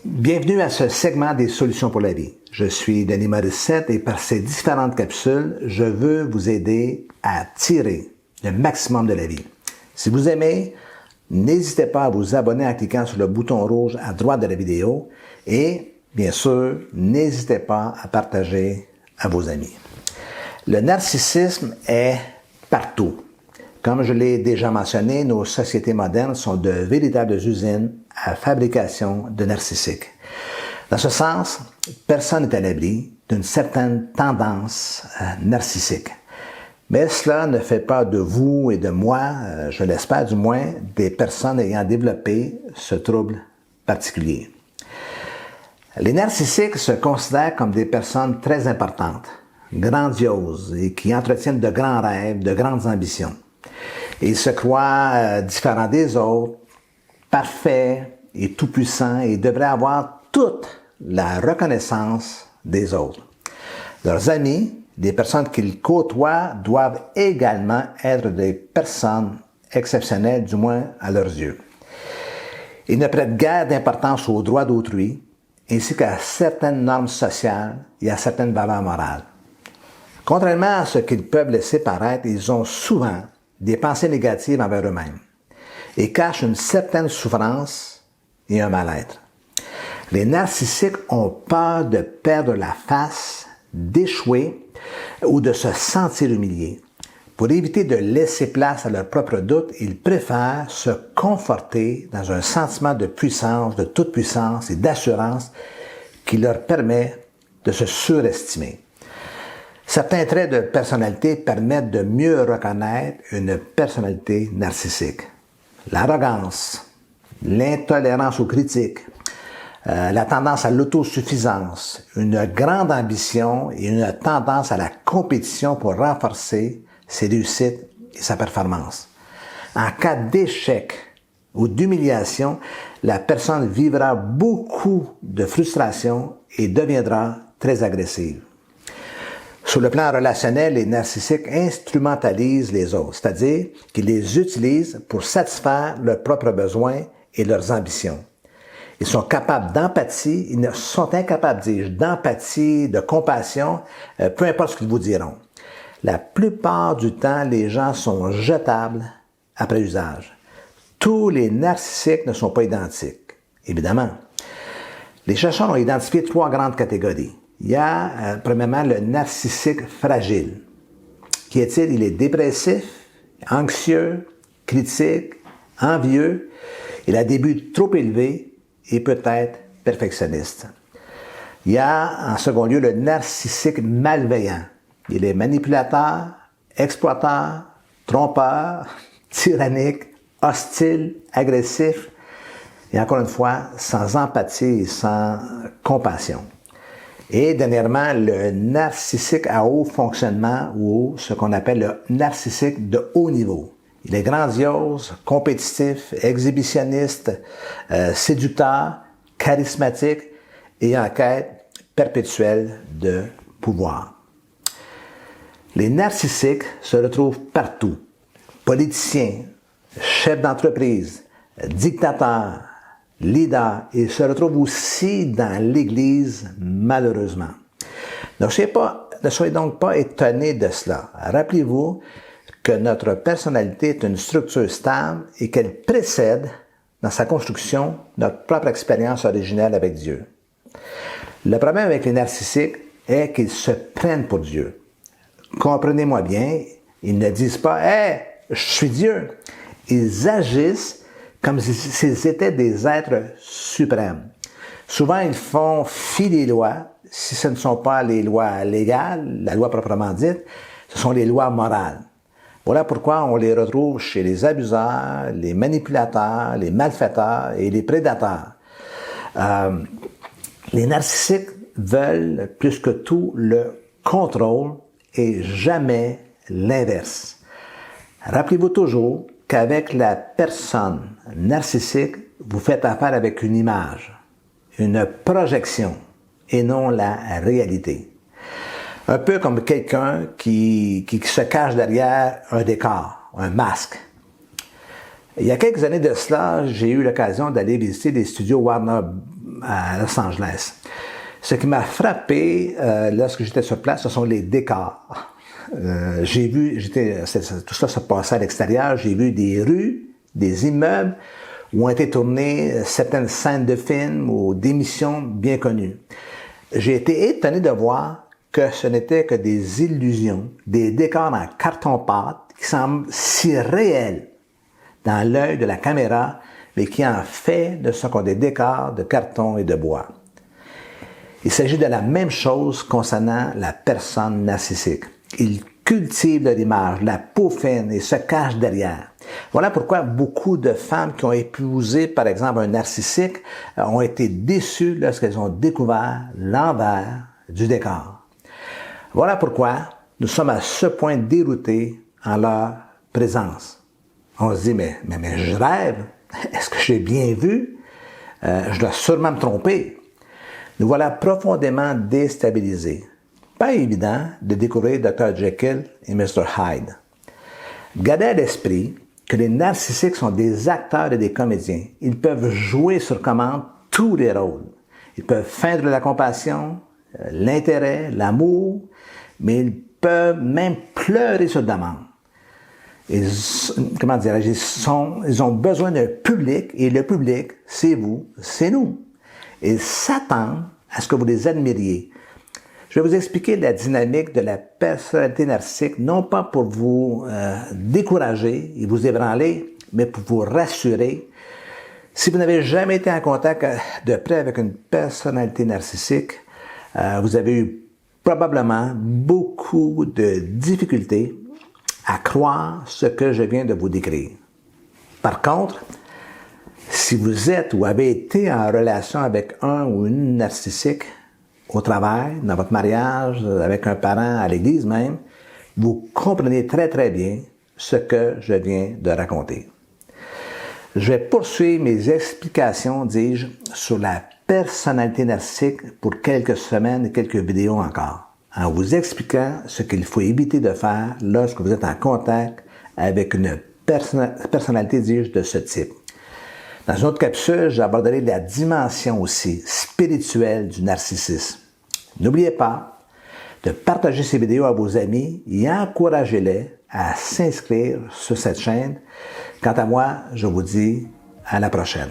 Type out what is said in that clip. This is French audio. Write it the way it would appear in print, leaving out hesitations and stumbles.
Bienvenue à ce segment des solutions pour la vie. Je suis Denis Morissette et par ces différentes capsules, je veux vous aider à tirer le maximum de la vie. Si vous aimez, n'hésitez pas à vous abonner en cliquant sur le bouton rouge à droite de la vidéo et, bien sûr, n'hésitez pas à partager à vos amis. Le narcissisme est partout. Comme je l'ai déjà mentionné, nos sociétés modernes sont de véritables usines à fabrication de narcissiques. Dans ce sens, personne n'est à l'abri d'une certaine tendance narcissique. Mais cela ne fait pas de vous et de moi, je l'espère du moins, des personnes ayant développé ce trouble particulier. Les narcissiques se considèrent comme des personnes très importantes, grandioses et qui entretiennent de grands rêves, de grandes ambitions. Ils se croient différents des autres, parfaits et tout-puissants et devraient avoir toute la reconnaissance des autres. Leurs amis, des personnes qu'ils côtoient, doivent également être des personnes exceptionnelles, du moins à leurs yeux. Ils ne prêtent guère d'importance aux droits d'autrui, ainsi qu'à certaines normes sociales et à certaines valeurs morales. Contrairement à ce qu'ils peuvent laisser paraître, ils ont souvent des pensées négatives envers eux-mêmes et cachent une certaine souffrance et un mal-être. Les narcissiques ont peur de perdre la face, d'échouer ou de se sentir humiliés. Pour éviter de laisser place à leurs propres doutes, ils préfèrent se conforter dans un sentiment de puissance, de toute puissance et d'assurance qui leur permet de se surestimer. Certains traits de personnalité permettent de mieux reconnaître une personnalité narcissique. L'arrogance, l'intolérance aux critiques, la tendance à l'autosuffisance, une grande ambition et une tendance à la compétition pour renforcer ses réussites et sa performance. En cas d'échec ou d'humiliation, la personne vivra beaucoup de frustration et deviendra très agressive. Sur le plan relationnel, les narcissiques instrumentalisent les autres, c'est-à-dire qu'ils les utilisent pour satisfaire leurs propres besoins et leurs ambitions. Ils sont capables d'empathie, ils sont incapables, dis-je, d'empathie, de compassion, peu importe ce qu'ils vous diront. La plupart du temps, les gens sont jetables après usage. Tous les narcissiques ne sont pas identiques, évidemment. Les chercheurs ont identifié 3 grandes catégories. Il y a, premièrement, le narcissique fragile. Qui est-il? Il est dépressif, anxieux, critique, envieux. Il a des buts trop élevés et peut-être perfectionniste. Il y a, en second lieu, le narcissique malveillant. Il est manipulateur, exploiteur, trompeur, tyrannique, hostile, agressif et encore une fois, sans empathie et sans compassion. Et dernièrement, le narcissique à haut fonctionnement ou ce qu'on appelle le narcissique de haut niveau. Il est grandiose, compétitif, exhibitionniste, séducteur, charismatique et en quête perpétuelle de pouvoir. Les narcissiques se retrouvent partout. Politiciens, chefs d'entreprise, dictateurs, leaders, et se retrouvent aussi dans l'Église, malheureusement. Ne soyez donc pas étonnés de cela. Rappelez-vous que notre personnalité est une structure stable et qu'elle précède, dans sa construction, notre propre expérience originelle avec Dieu. Le problème avec les narcissiques est qu'ils se prennent pour Dieu. Comprenez-moi bien, ils ne disent pas « Hey, je suis Dieu ». Ils agissent comme s'ils étaient des êtres suprêmes. Souvent, ils font fi des lois, si ce ne sont pas les lois légales, la loi proprement dite, ce sont les lois morales. Voilà pourquoi on les retrouve chez les abuseurs, les manipulateurs, les malfaiteurs et les prédateurs. Les narcissiques veulent plus que tout le contrôle et jamais l'inverse. Rappelez-vous toujours qu'avec la personne narcissique, vous faites affaire avec une image, une projection et non la réalité. Un peu comme quelqu'un qui se cache derrière un décor, un masque. Il y a quelques années de cela, j'ai eu l'occasion d'aller visiter les studios Warner à Los Angeles. Ce qui m'a frappé lorsque j'étais sur place, ce sont les décors. Tout ça se passait à l'extérieur, j'ai vu des rues, des immeubles où ont été tournées certaines scènes de films ou d'émissions bien connues. J'ai été étonné de voir que ce n'était que des illusions, des décors en carton-pâte qui semblent si réels dans l'œil de la caméra, mais qui en fait ne sont que des décors de carton et de bois. Il s'agit de la même chose concernant la personne narcissique. Ils cultivent leur image, la peaufinent et se cachent derrière. Voilà pourquoi beaucoup de femmes qui ont épousé, par exemple, un narcissique, ont été déçues lorsqu'elles ont découvert l'envers du décor. Voilà pourquoi nous sommes à ce point déroutés en leur présence. On se dit, mais je rêve. Est-ce que j'ai bien vu? Je dois sûrement me tromper. Nous voilà profondément déstabilisés. Pas évident de découvrir Dr. Jekyll et Mr. Hyde. Gardez à l'esprit que les narcissiques sont des acteurs et des comédiens. Ils peuvent jouer sur commande tous les rôles. Ils peuvent feindre la compassion, l'intérêt, l'amour, mais ils peuvent même pleurer sur demande. Ils ont besoin d'un public, et le public, c'est vous, c'est nous. Ils s'attendent à ce que vous les admiriez. Je vais vous expliquer la dynamique de la personnalité narcissique, non pas pour vous décourager et vous ébranler, mais pour vous rassurer. Si vous n'avez jamais été en contact de près avec une personnalité narcissique, vous avez eu probablement beaucoup de difficultés à croire ce que je viens de vous décrire. Par contre, si vous êtes ou avez été en relation avec un ou une narcissique, au travail, dans votre mariage, avec un parent, à l'église même, vous comprenez très très bien ce que je viens de raconter. Je vais poursuivre mes explications, dis-je, sur la personnalité narcissique pour quelques semaines et quelques vidéos encore, en vous expliquant ce qu'il faut éviter de faire lorsque vous êtes en contact avec une personnalité, dis-je, de ce type. Dans une autre capsule, j'aborderai la dimension aussi spirituelle du narcissisme. N'oubliez pas de partager ces vidéos à vos amis et encouragez-les à s'inscrire sur cette chaîne. Quant à moi, je vous dis à la prochaine.